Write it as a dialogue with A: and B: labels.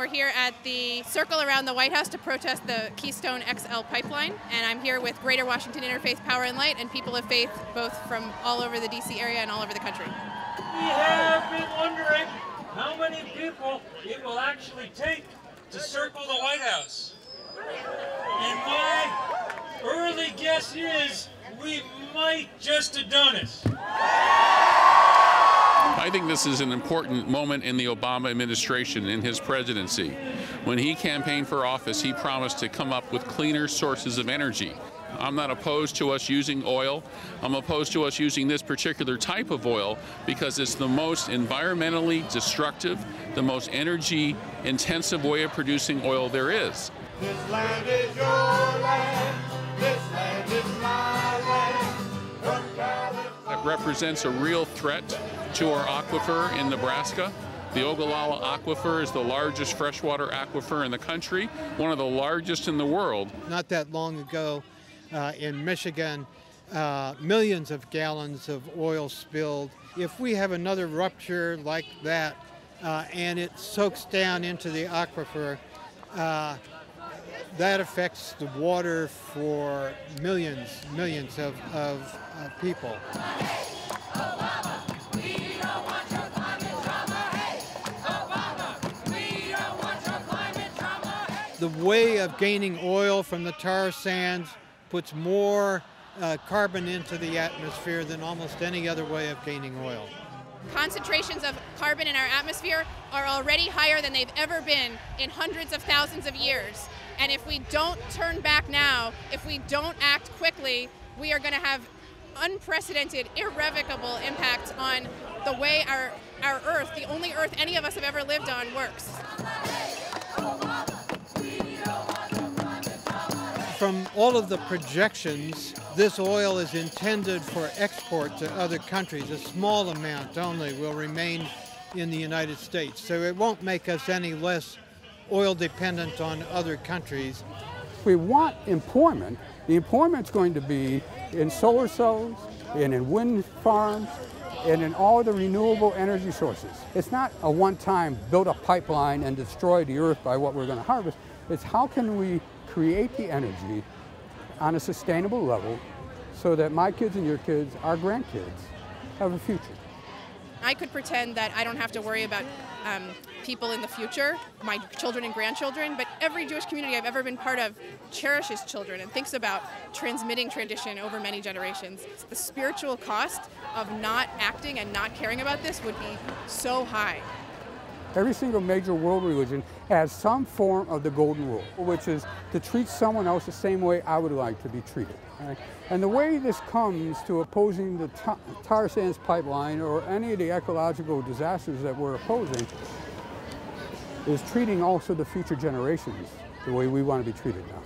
A: here at the circle around the White House to protest the Keystone XL pipeline, and I'm here with Greater Washington Interfaith Power and Light and people of faith both from all over the DC area and all over the country.
B: We have been wondering how many people it will actually take to circle the White House. And my early guess is we might just have done it.
C: I think this is an important moment in the Obama administration, in his presidency. When he campaigned for office, he promised to come up with cleaner sources of energy. I'm not opposed to us using oil. I'm opposed to us using this particular type of oil because it's the most environmentally destructive, the most energy-intensive way of producing oil there is.
D: This land is your land. This land is my land.
C: That represents a real threat to our aquifer in Nebraska. The Ogallala Aquifer is the largest freshwater aquifer in the country, one of the largest in the world.
E: Not that long ago in Michigan, millions of gallons of oil spilled. If we have another rupture like that and it soaks down into the aquifer, that affects the water for millions of people. The way of gaining oil from the tar sands puts more carbon into the atmosphere than almost any other way of gaining oil.
A: Concentrations of carbon in our atmosphere are already higher than they've ever been in hundreds of thousands of years. And if we don't turn back now, if we don't act quickly, we are going to have unprecedented, irrevocable impact on the way our Earth, the only Earth any of us have ever lived on, works.
E: From all of the projections, this oil is intended for export to other countries. A small amount only will remain in the United States. So it won't make us any less oil dependent on other countries.
F: If we want employment, the employment's going to be in solar cells, and in wind farms, and in all the renewable energy sources. It's not a one-time build a pipeline and destroy the earth by what we're going to harvest. It's how can we create the energy on a sustainable level so that my kids and your kids, our grandkids, have a future.
A: I could pretend that I don't have to worry about people in the future, my children and grandchildren, but every Jewish community I've ever been part of cherishes children and thinks about transmitting tradition over many generations. The spiritual cost of not acting and not caring about this would be so high.
F: Every single major world religion has some form of the golden rule, which is to treat someone else the same way I would like to be treated. Right? And the way this comes to opposing the tar sands pipeline or any of the ecological disasters that we're opposing is treating also the future generations the way we want to be treated now.